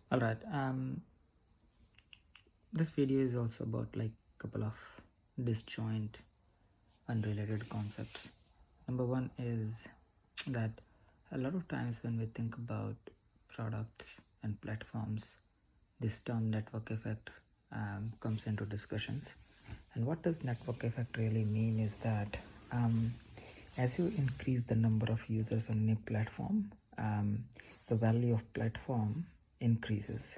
All right. This video is also about like couple of disjoint, unrelated concepts. Number one is that a lot of times when we think about products and platforms, this term network effect comes into discussions. And what does network effect really mean is that as you increase the number of users on a platform, the value of platform increases.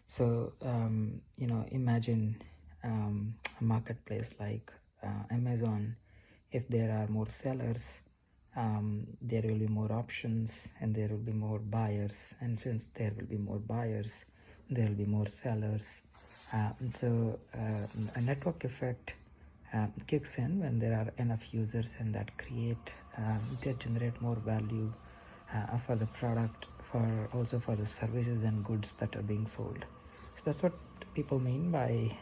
So imagine a marketplace like Amazon. If there are more sellers, there will be more options and there will be more buyers, and since there will be more buyers, there will be more sellers. A network effect kicks in when there are enough users, and that generate more value for the product, for also for the services and goods that are being sold. So that's what people mean by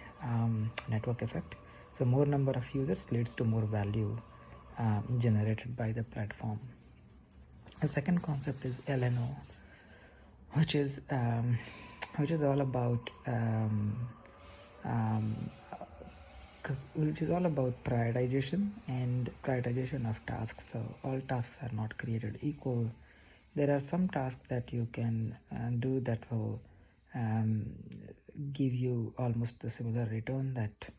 network effect. So more number of users leads to more value generated by the platform. The second concept is LNO, which is all about prioritization and prioritization of tasks. So all tasks are not created equal. There are some tasks that you can do that will give you almost the similar return that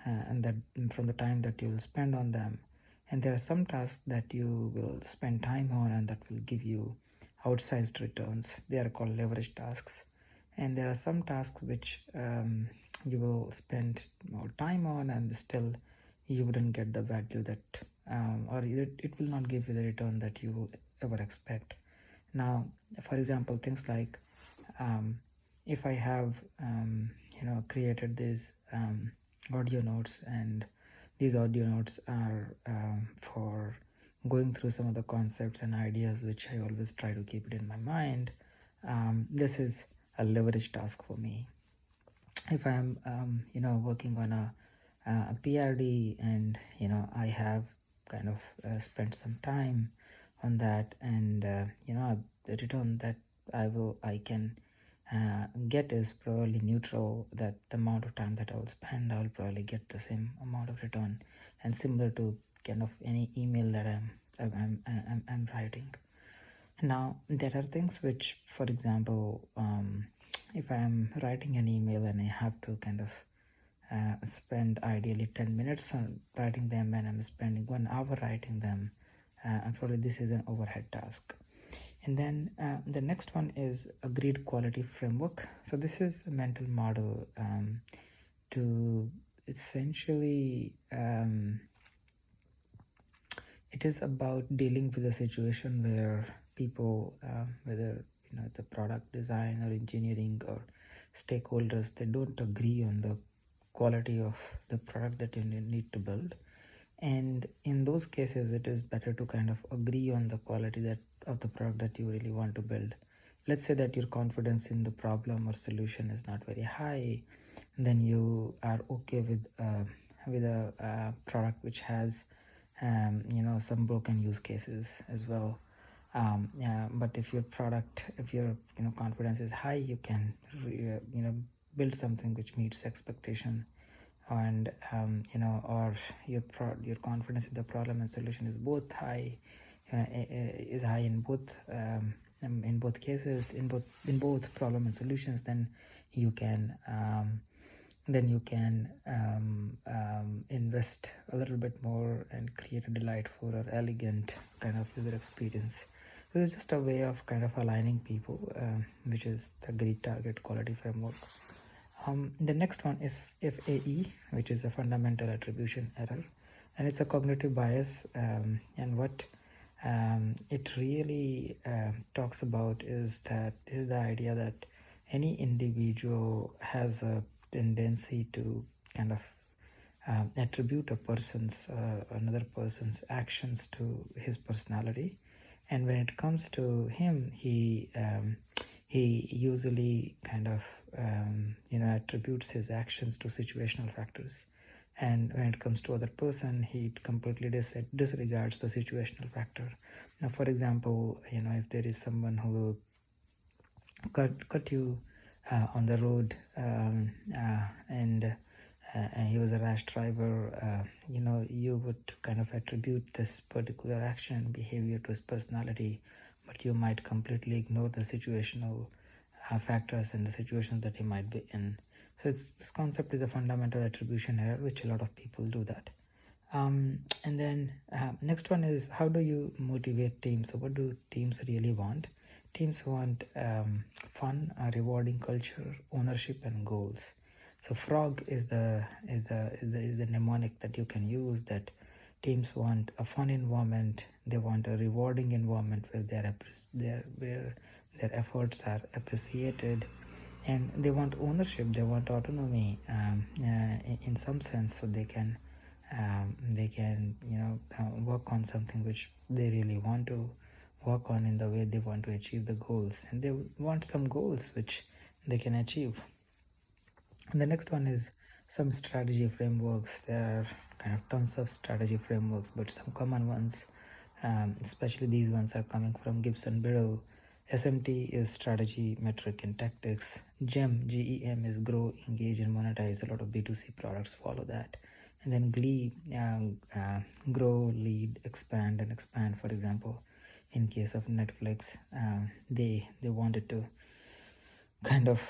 and that from the time that you will spend on them. And there are some tasks that you will spend time on and that will give you outsized returns. They are called leverage tasks. And there are some tasks which you will spend more time on and still you wouldn't get the value that or it will not give you the return that you will ever expect. Now, for example, things like if I have created these audio notes, and these audio notes are for going through some of the concepts and ideas which I always try to keep it in my mind. This is a leverage task for me. If I'm working on a PRD, and I have kind of spent some time on that, and the return that I can get is probably neutral, that the amount of time that I will spend, I will probably get the same amount of return, and similar to kind of any email that I'm writing. Now there are things which, for example, if I am writing an email and I have to kind of spend ideally 10 minutes on writing them, and I'm spending 1 hour writing them, and probably this is an overhead task. And then the next one is agreed quality framework. So this is a mental model to essentially it is about dealing with a situation where people, whether the product design or engineering or stakeholders, they don't agree on the quality of the product that you need to build. And in those cases, it is better to kind of agree on the quality that of the product that you really want to build. Let's say that your confidence in the problem or solution is not very high, then you are okay with a product which has some broken use cases as well. But if your confidence is high, you can build something which meets expectation, and or your confidence in the problem and solution is both high, is high in both cases, in both problem and solutions, then you can invest a little bit more and create a delightful or elegant kind of user experience. So it's just a way of kind of aligning people, which is the great target quality framework. The next one is FAE, which is a fundamental attribution error, and it's a cognitive bias. And what it really talks about is that this is the idea that any individual has a tendency to kind of attribute another person's actions to his personality, and when it comes to him, he usually kind of attributes his actions to situational factors, and when it comes to other person, he completely disregards the situational factor. Now, for example, if there is someone who will cut you on the road, and he was a rash driver, you would kind of attribute this particular action behavior to his personality, but you might completely ignore the situational factors and the situations that he might be in. So this concept is a fundamental attribution error, which a lot of people do that. And then next one is, how do you motivate teams? So what do teams really want? Teams want fun, a rewarding culture, ownership, and goals. So frog is the mnemonic that you can use, that teams want a fun environment, they want a rewarding environment where where their efforts are appreciated, and they want ownership, they want autonomy, in some sense, so they can work on something which they really want to work on in the way they want to achieve the goals, and they want some goals which they can achieve. And the next one is some strategy frameworks. There are kind of tons of strategy frameworks, but some common ones, especially these ones, are coming from Gibson Biddle. SMT is strategy, metric, and tactics. GEM is grow, engage, and monetize. A lot of B2C products follow that. And then GLEe, grow, lead, expand, and expand. For example, in case of Netflix, they wanted to kind of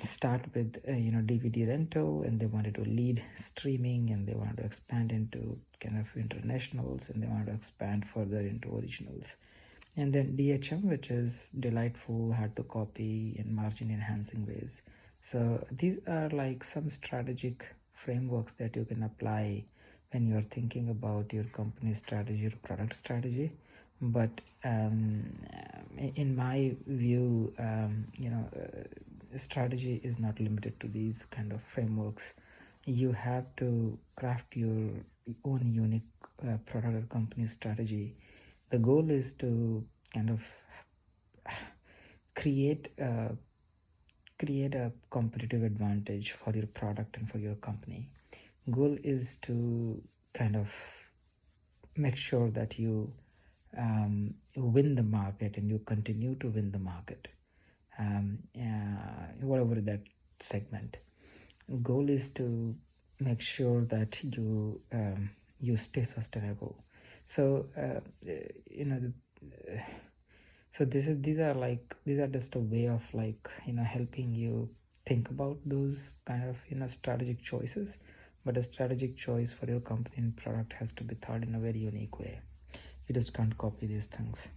start with DVD rental, and they wanted to lead streaming, and they wanted to expand into kind of internationals, and they wanted to expand further into originals. And then DHM, which is delightful, hard to copy, and margin enhancing ways. So these are like some strategic frameworks that you can apply when you're thinking about your company strategy or product strategy. But in my view, strategy is not limited to these kind of frameworks. You have to craft your own unique product or company strategy. The goal is to kind of create a competitive advantage for your product and for your company. Goal is to kind of make sure that you win the market, and you continue to win the market, whatever that segment. Goal is to make sure that you stay sustainable. So so these are just a way of helping you think about those kind of strategic choices. But a strategic choice for your company and product has to be thought in a very unique way. You just can't copy these things.